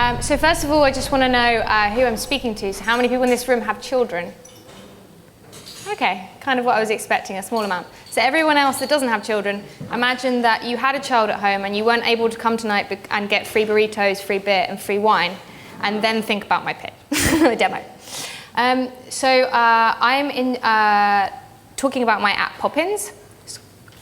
So first of all, I just want to know who I'm speaking to. So how many people in this room have children? Okay, kind of what I was expecting, a small amount. So everyone else that doesn't have children, imagine that you had a child at home and you weren't able to come tonight and get free burritos, free beer and free wine, and then think about my demo. I'm talking about my app Poppins.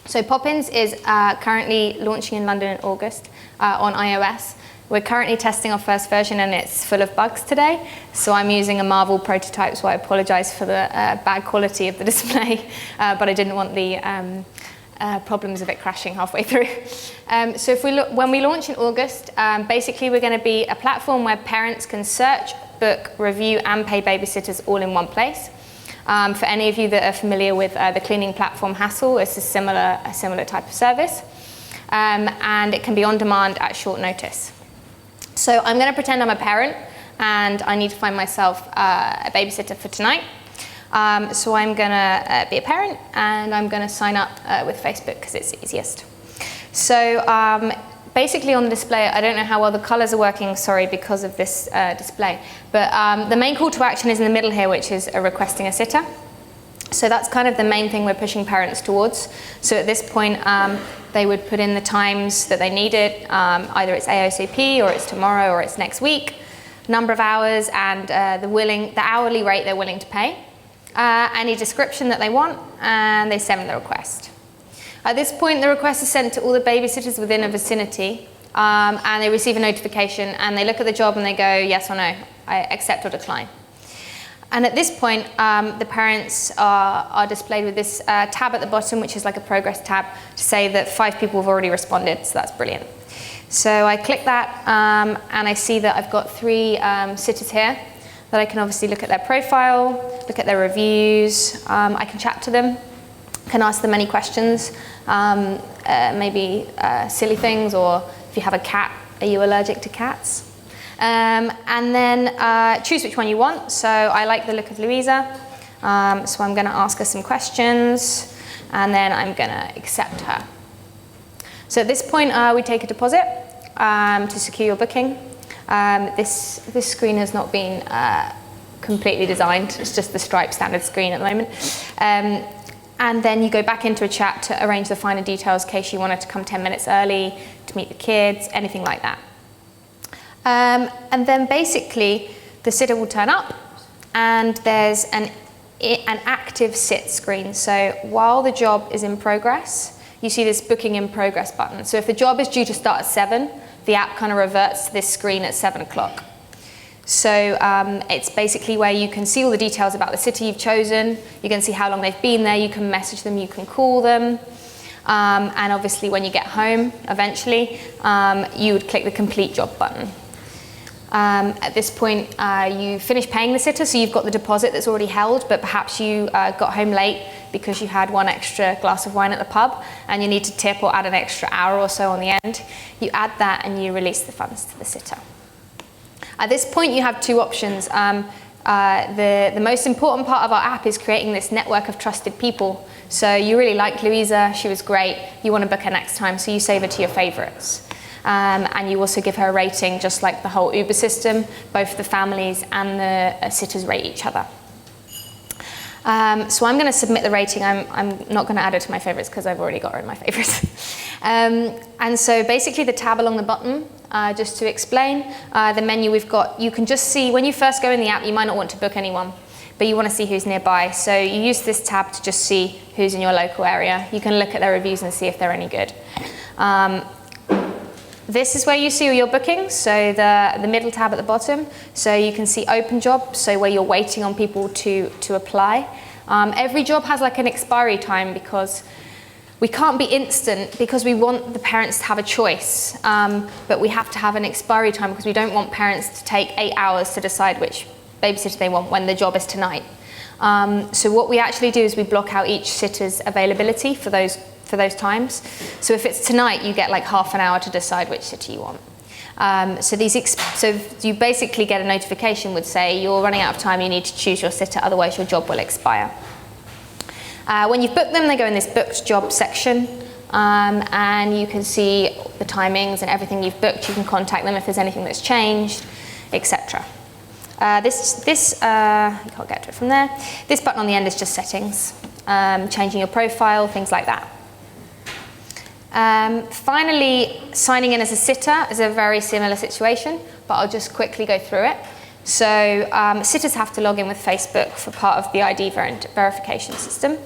So Poppins is currently launching in London in August on iOS. We're currently testing our first version and it's full of bugs today. So I'm using a Marvel prototype, so I apologize for the bad quality of the display, but I didn't want the problems of it crashing halfway through. So if when we launch in August, basically we're going to be a platform where parents can search, book, review and pay babysitters all in one place. For any of you that are familiar with the cleaning platform Hassle, it's a similar type of service. And it can be on demand at short notice. So I'm going to pretend I'm a parent and I need to find myself a babysitter for tonight. So I'm going to be a parent and I'm going to sign up with Facebook because it's easiest. So basically on the display, I don't know how well the colors are working, sorry, because of this display. But the main call to action is in the middle here, which is requesting a sitter. So that's kind of the main thing we're pushing parents towards. So at this point, they would put in the times that they need it. Either it's ASAP, or it's tomorrow, or it's next week, number of hours, and the hourly rate they're willing to pay, any description that they want, and they send the request. At this point, the request is sent to all the babysitters within a vicinity, and they receive a notification, and they look at the job and they go, yes or no, I accept or decline. And at this point, the parents are displayed with this tab at the bottom, which is like a progress tab, to say that 5 people have already responded, so that's brilliant. So I click that, and I see that I've got 3 sitters here that I can obviously look at their profile, look at their reviews, I can chat to them, can ask them any questions, maybe silly things, or if you have a cat, are you allergic to cats? And then choose which one you want. So I like the look of Louisa, so I'm going to ask her some questions, and then I'm going to accept her. So at this point, we take a deposit to secure your booking. This screen has not been completely designed. It's just the Stripe standard screen at the moment. And then you go back into a chat to arrange the finer details in case you wanted to come 10 minutes early to meet the kids, anything like that. And then basically the sitter will turn up and there's an active sit screen. So while the job is in progress, you see this booking in progress button. So if the job is due to start at 7, the app kind of reverts to this screen at 7 o'clock. So it's basically where you can see all the details about the sitter you've chosen. You can see how long they've been there. You can message them, you can call them. And obviously when you get home eventually, you would click the complete job button. At this point, you finish paying the sitter, so you've got the deposit that's already held, but perhaps you got home late because you had 1 extra glass of wine at the pub and you need to tip or add an extra hour or so on the end. You add that and you release the funds to the sitter. At this point, you have 2 options. The most important part of our app is creating this network of trusted people. So you really like Louisa, she was great, you want to book her next time, so you save her to your favorites. And you also give her a rating, just like the whole Uber system. Both the families and the sitters rate each other. So I'm going to submit the rating. I'm not going to add her to my favorites because I've already got her in my favorites. And so basically the tab along the bottom, just to explain, the menu we've got, you can just see, when you first go in the app, you might not want to book anyone, but you want to see who's nearby. So you use this tab to just see who's in your local area. You can look at their reviews and see if they're any good. This is where you see all your bookings, so the middle tab at the bottom. So you can see open jobs, so where you're waiting on people to apply. Every job has like an expiry time because we can't be instant because we want the parents to have a choice. But we have to have an expiry time because we don't want parents to take 8 hours to decide which babysitter they want when the job is tonight. So what we actually do is we block out each sitter's availability for those times. So if it's tonight, you get like half an hour to decide which sitter you want. So you basically get a notification would say you're running out of time, you need to choose your sitter, otherwise your job will expire. When you've booked them, they go in this booked job section. and you can see the timings and everything you've booked. You can contact them if there's anything that's changed, etc. You can't get to it from there. This button on the end is just settings, changing your profile, things like that. Finally, signing in as a sitter is a very similar situation, but I'll just quickly go through it. So sitters have to log in with Facebook for part of the ID verification system.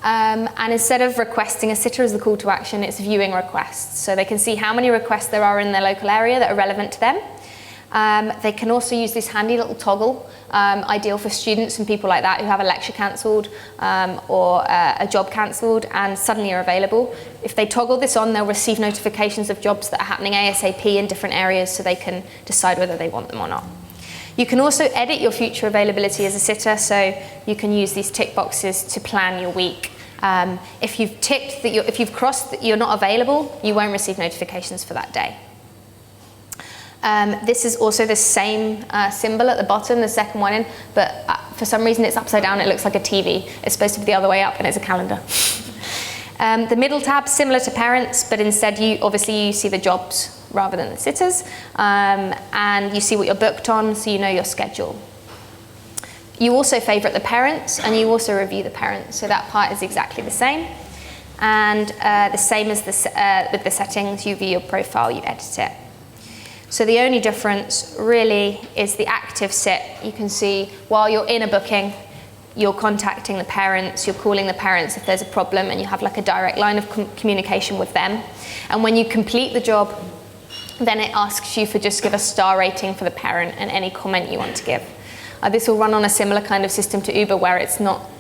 And instead of requesting a sitter as the call to action, it's viewing requests. So they can see how many requests there are in their local area that are relevant to them. They can also use this handy little toggle, ideal for students and people like that who have a lecture cancelled or a job cancelled and suddenly are available. If they toggle this on, they'll receive notifications of jobs that are happening ASAP in different areas so they can decide whether they want them or not. You can also edit your future availability as a sitter, so you can use these tick boxes to plan your week. If you've ticked that if you've crossed that you're not available, you won't receive notifications for that day. This is also the same symbol at the bottom, the second one in, but for some reason it's upside down, it looks like a TV. It's supposed to be the other way up and it's a calendar. The middle tab, similar to parents, but instead you see the jobs rather than the sitters, and you see what you're booked on, so you know your schedule. You also favourite the parents, and you also review the parents, so that part is exactly the same. And the same as with the settings, you view your profile, you edit it. So the only difference really is the active sit. You can see while you're in a booking, you're contacting the parents, you're calling the parents if there's a problem, and you have like a direct line of communication with them. And when you complete the job, then it asks you for just give a star rating for the parent and any comment you want to give. This will run on a similar kind of system to Uber where it's not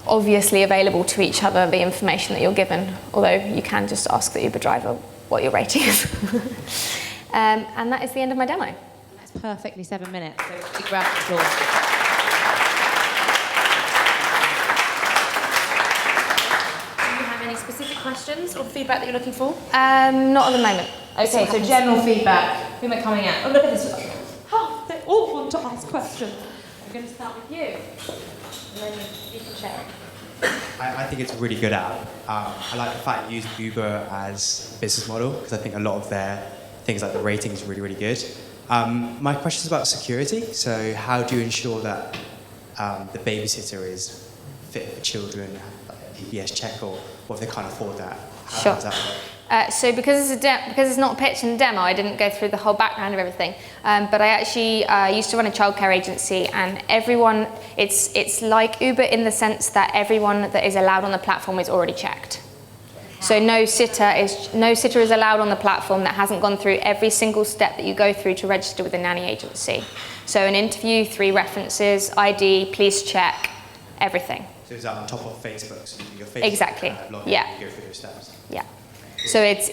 obviously available to each other, the information that you're given, although you can just ask the Uber driver what your rating is. And that is the end of my demo. That's perfectly 7 minutes, so big round of applause. Any specific questions or feedback that you're looking for? Not at the moment. Okay, so general feedback. Who am I coming at? Oh, look at this. Oh, they all want to ask questions. I'm going to start with you. And then you can share it. I think it's a really good app. I like the fact you use Uber as a business model, because I think a lot of their things like the ratings are really, really good. My question is about security. So how do you ensure that the babysitter is fit for children, like a DPS check, or if they can't afford that? How does that work? So because it's not a pitch and demo, I didn't go through the whole background of everything. But I actually used to run a childcare agency, and everyone, it's like Uber in the sense that everyone that is allowed on the platform is already checked. So no sitter is allowed on the platform that hasn't gone through every single step that you go through to register with a nanny agency. So an interview, 3 references, ID, police check, everything. So is that on top of Facebook? So your Facebook exactly. Login, Yeah. you go through those steps. Yeah. So it's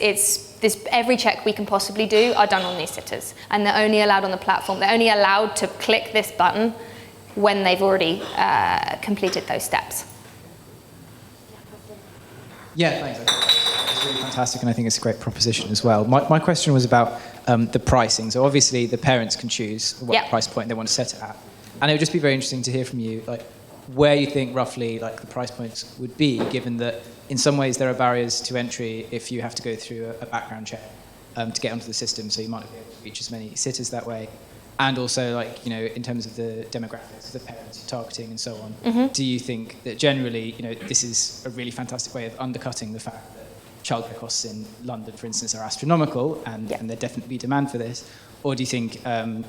this, every check we can possibly do are done on these sitters, and they're only allowed on the platform. They're only allowed to click this button when they've already completed those steps. Yeah, thanks. It's really fantastic, and I think it's a great proposition as well. My question was about the pricing. So obviously the parents can choose what price point they want to set it at, and it would just be very interesting to hear from you, like where you think roughly like the price points would be, given that in some ways there are barriers to entry if you have to go through a background check to get onto the system. So you might not be able to reach as many sitters that way. And also, like, you know, in terms of the demographics, the parents you're targeting and so on, do you think that generally, you know, this is a really fantastic way of undercutting the fact that childcare costs in London, for instance, are astronomical, and there'd definitely be demand for this? Or do you think the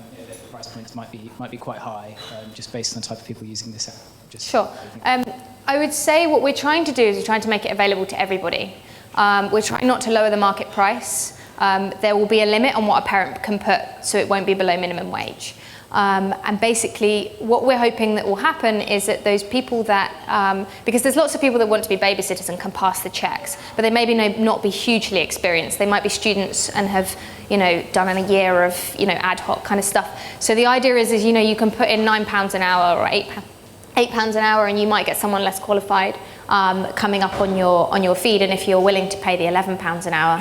price points might be quite high, just based on the type of people using this app? Sure. I would say what we're trying to do is we're trying to make it available to everybody. We're trying not to lower the market price. There will be a limit on what a parent can put, so it won't be below minimum wage. And basically, what we're hoping that will happen is that those people that, because there's lots of people that want to be babysitters and can pass the checks, but they maybe not be hugely experienced. They might be students and have, you know, done a year of, you know, ad hoc kind of stuff. So the idea is you know, you can put in £9 an hour or £8 an hour, and you might get someone less qualified coming up on your feed. And if you're willing to pay the £11 an hour,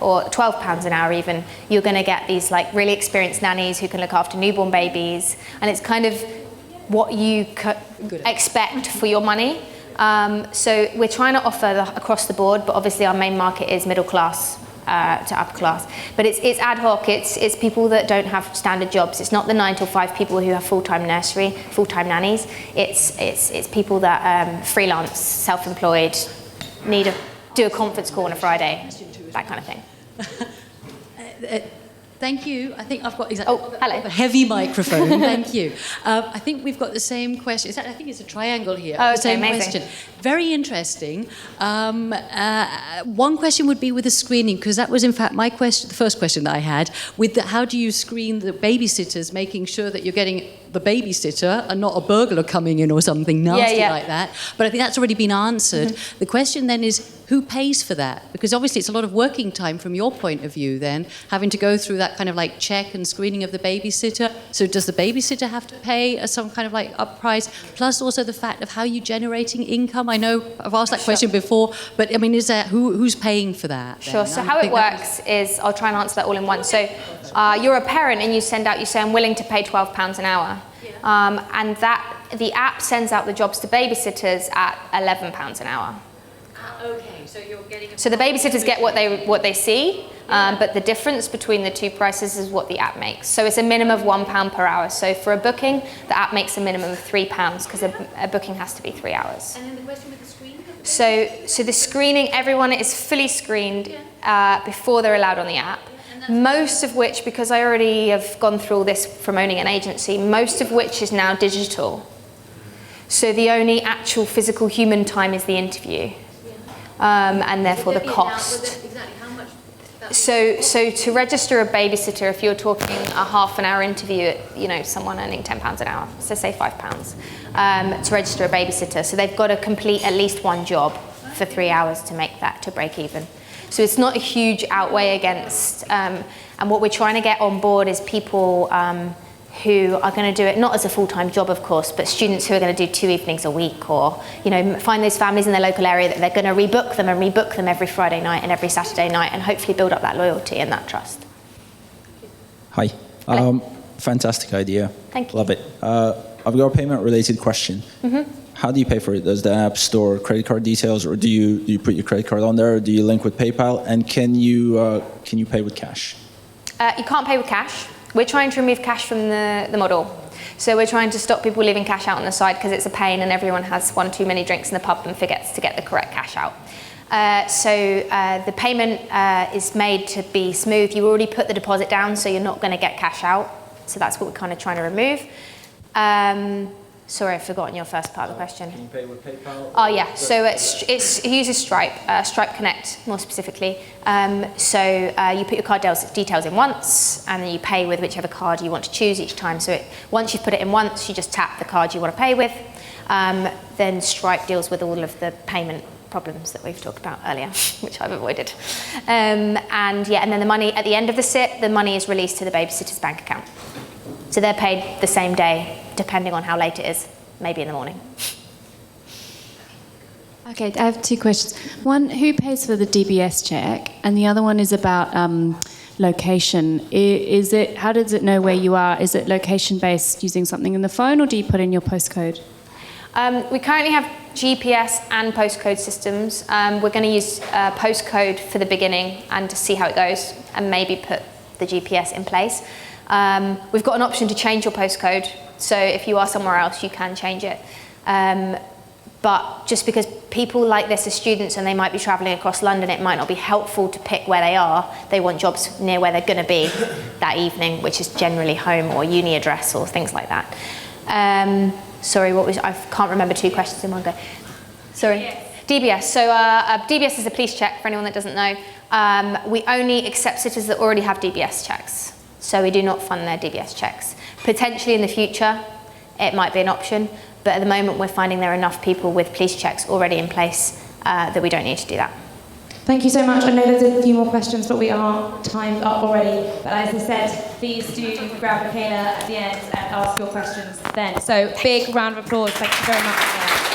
or £12 an hour even, you're going to get these like really experienced nannies who can look after newborn babies, and it's kind of what you expect for your money. So we're trying to offer across the board, but obviously our main market is middle class to upper class. But it's ad hoc, it's people that don't have standard jobs. It's not the 9 till 5 people who have full-time nursery, full-time nannies. It's people that freelance, self-employed, do a conference call on a Friday, that kind of thing. Thank you. I think I've got hello. a heavy microphone. Thank you. I think we've got the same question. I think it's a triangle here. Oh, the same amazing. question. Very interesting. One question would be with the screening, because that was in fact my question, the first question that I had. How do you screen the babysitters, making sure that you're getting the babysitter and not a burglar coming in or something nasty like that? But I think that's already been answered. The question then is, who pays for that? Because obviously it's a lot of working time from your point of view then, having to go through that kind of like check and screening of the babysitter. So does the babysitter have to pay some kind of like up price? Plus also the fact of how you generating income. I know I've asked that question before, but I mean, is that who's paying for that? Sure, so how it works is, I'll try and answer that all in one. So you're a parent and you say I'm willing to pay £12 an hour. And the app sends out the jobs to babysitters at £11 an hour. Okay, so you're getting. So the babysitters get what they see, but the difference between the two prices is what the app makes. So it's a minimum of £1 per hour. So for a booking, the app makes a minimum of £3 because a booking has to be 3 hours. And then the question with the screening? So the screening, everyone is fully screened before they're allowed on the app. Most of which, because I already have gone through all this from owning an agency, most of which is now digital. So the only actual physical human time is the interview. And therefore the cost. So to register a babysitter, if you're talking a half an hour interview at someone earning £10 an hour, so say £5, to register a babysitter. So they've got to complete at least one job for 3 hours to make that, to break even. So it's not a huge outweigh against, and what we're trying to get on board is people who are going to do it not as a full-time job, of course, but students who are going to do 2 evenings a week, or find those families in their local area that they're going to rebook them every Friday night and every Saturday night, and hopefully build up that loyalty and that trust. Hi. Fantastic idea. Thank you. Love it. I've got a payment-related question. How do you pay for it? Does the app store credit card details, or do you put your credit card on there, or do you link with PayPal? And can you pay with cash? You can't pay with cash. We're trying to remove cash from the model. So we're trying to stop people leaving cash out on the side because it's a pain and everyone has one too many drinks in the pub and forgets to get the correct cash out. So the payment is made to be smooth. You already put the deposit down, so you're not going to get cash out. So that's what we're kind of trying to remove. Sorry, I've forgotten your first part of the question. Can you pay with PayPal? Oh yeah, so it uses Stripe, Stripe Connect more specifically. So you put your card details in once, and then you pay with whichever card you want to choose each time. So once you've put it in once, you just tap the card you want to pay with. Then Stripe deals with all of the payment problems that we've talked about earlier, which I've avoided. And then the money, at the end of the sit, the money is released to the babysitter's bank account. So they're paid the same day, depending on how late it is, maybe in the morning. Okay, I have 2 questions. One, who pays for the DBS check? And the other one is about location. How does it know where you are? Is it location-based using something in the phone, or do you put in your postcode? We currently have GPS and postcode systems. We're going to use postcode for the beginning and to see how it goes, and maybe put the GPS in place. We've got an option to change your postcode, so if you are somewhere else, you can change it. But just because people like this are students and they might be travelling across London, it might not be helpful to pick where they are. They want jobs near where they're going to be that evening, which is generally home or uni address or things like that. Sorry, I can't remember 2 questions in one go. Sorry. DBS. So DBS is a police check, for anyone that doesn't know. We only accept citizens that already have DBS checks. So we do not fund their DBS checks. Potentially in the future, it might be an option, but at the moment we're finding there are enough people with police checks already in place that we don't need to do that. Thank you so much. I know there's a few more questions, but we are timed up already. But as I said, please do grab Michaela at the end and ask your questions then. So big round of applause. Thank you very much.